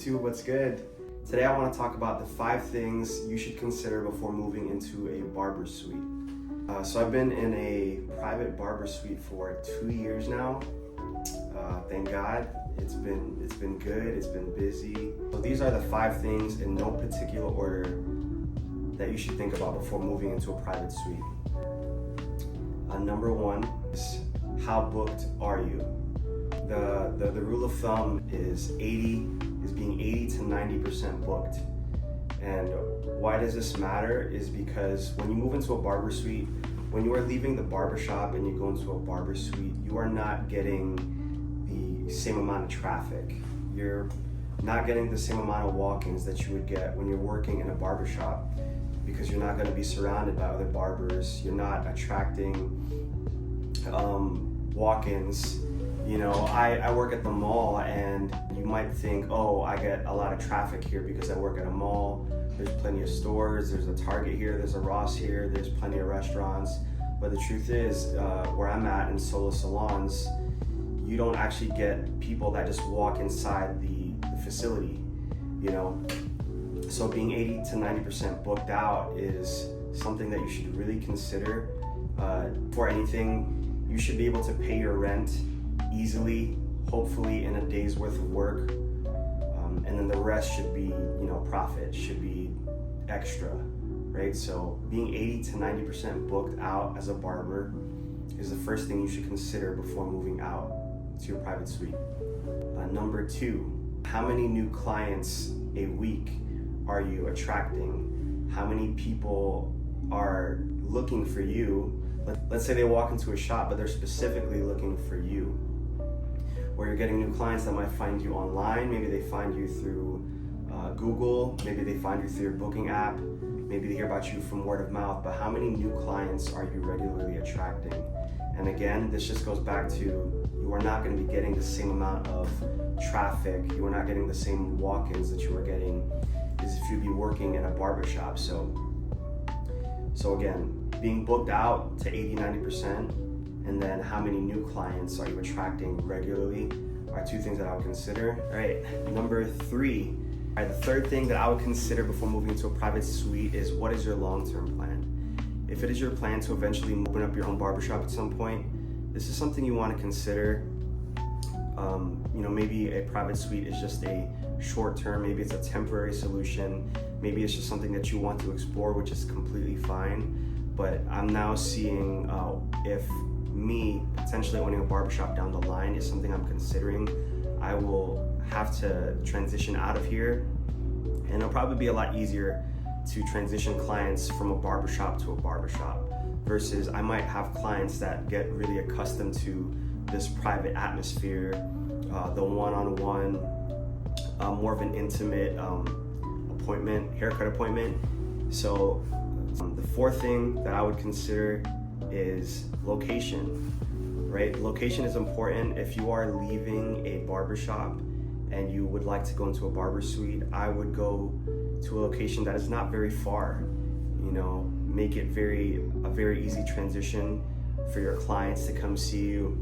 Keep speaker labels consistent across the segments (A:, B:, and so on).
A: YouTube, what's good? Today I want to talk about the 5 things you should consider before moving into a barber suite. So I've been in a private barber suite for 2 years now. Thank God. It's been good, it's been busy. So these are the 5 things in no particular order that you should think about before moving into a private suite. Number 1 is, how booked are you? The rule of thumb is being 80 to 90% booked. And why does this matter is because when you move into a barber suite, when you are leaving the barber shop and you go into a barber suite, you are not getting the same amount of traffic. You're not getting the same amount of walk-ins that you would get when you're working in a barber shop, because you're not going to be surrounded by other barbers. You're not attracting walk-ins. You know, I work at the mall, and you might think, oh, I get a lot of traffic here because I work at a mall. There's plenty of stores, there's a Target here, there's a Ross here, there's plenty of restaurants. But the truth is, where I'm at in solo salons, you don't actually get people that just walk inside the facility, you know? So being 80 to 90% booked out is something that you should really consider. For anything, you should be able to pay your rent easily, hopefully in a day's worth of work, and then the rest should be, profit, should be extra, right? So being 80 to 90% booked out as a barber is the first thing you should consider before moving out to your private suite. Number 2, how many new clients a week are you attracting? How many people are looking for you? Let's say they walk into a shop, but they're specifically looking for you. Or you're getting new clients that might find you online. Maybe they find you through Google. Maybe they find you through your booking app. Maybe they hear about you from word of mouth. But how many new clients are you regularly attracting? And again, this just goes back to, you are not going to be getting the same amount of traffic. You are not getting the same walk-ins that you are getting as if you'd be working in a barbershop. So again, being booked out to 80, 90%, and then how many new clients are you attracting regularly are 2 things that I would consider. All right, number 3. All right, the third thing that I would consider before moving into a private suite is, what is your long-term plan? If it is your plan to eventually open up your own barbershop at some point, this is something you want to consider. Maybe a private suite is just a short-term, maybe it's a temporary solution, maybe it's just something that you want to explore, which is completely fine. But I'm now seeing if me potentially owning a barbershop down the line is something I'm considering, I will have to transition out of here, and it'll probably be a lot easier to transition clients from a barbershop to a barbershop versus I might have clients that get really accustomed to this private atmosphere, the one-on-one, more of an intimate haircut appointment. So the 4th thing that I would consider is location, right? Location is important. If you are leaving a barbershop and you would like to go into a barber suite, I would go to a location that is not very far. Make it a very easy transition for your clients to come see you.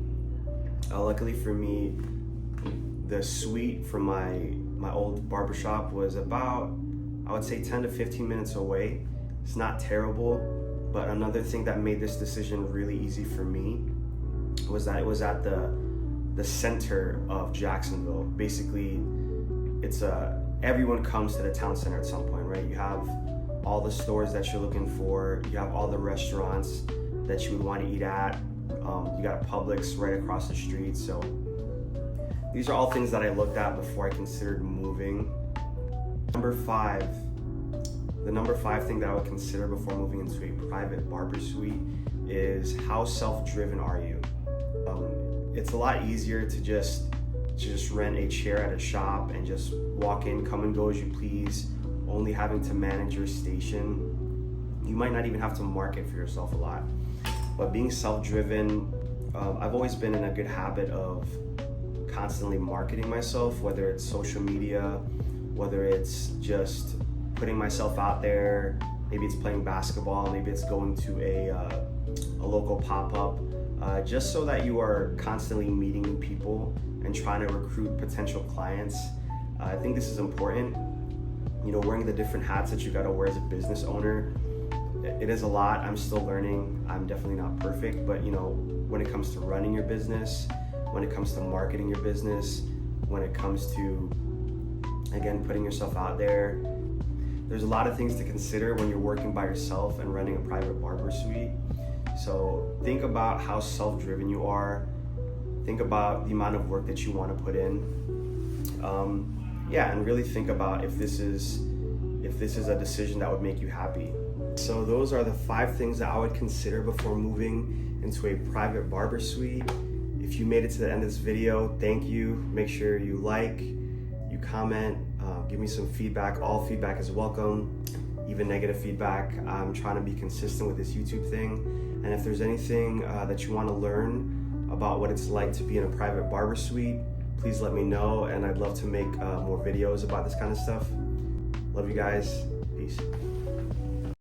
A: Luckily for me, the suite from my old barbershop was about, I would say, 10 to 15 minutes away. It's not terrible, but another thing that made this decision really easy for me was that it was at the center of Jacksonville. Basically, everyone comes to the town center at some point, right? You have all the stores that you're looking for. You have all the restaurants that you would want to eat at. You got Publix right across the street. So these are all things that I looked at before I considered moving. Number 5. The number 5 thing that I would consider before moving into a private barber suite is, how self-driven are you? It's a lot easier to just rent a chair at a shop and just walk in, come and go as you please, only having to manage your station. You might not even have to market for yourself a lot. But being self-driven, I've always been in a good habit of constantly marketing myself, whether it's social media, whether it's just putting myself out there. Maybe it's playing basketball, maybe it's going to a local pop-up, just so that you are constantly meeting new people and trying to recruit potential clients. I think this is important. You know, wearing the different hats that you gotta wear as a business owner, it is a lot. I'm still learning. I'm definitely not perfect, but you know, when it comes to running your business, when it comes to marketing your business, when it comes to, again, putting yourself out there, there's a lot of things to consider when you're working by yourself and running a private barber suite. So think about how self-driven you are. Think about the amount of work that you want to put in. And really think about if this is a decision that would make you happy. So those are the 5 things that I would consider before moving into a private barber suite. If you made it to the end of this video, thank you. Make sure you like, you comment, give me some feedback. All feedback is welcome, even negative feedback. I'm trying to be consistent with this YouTube thing. And if there's anything that you want to learn about what it's like to be in a private barber suite, please let me know, and I'd love to make more videos about this kind of stuff. Love you guys. Peace.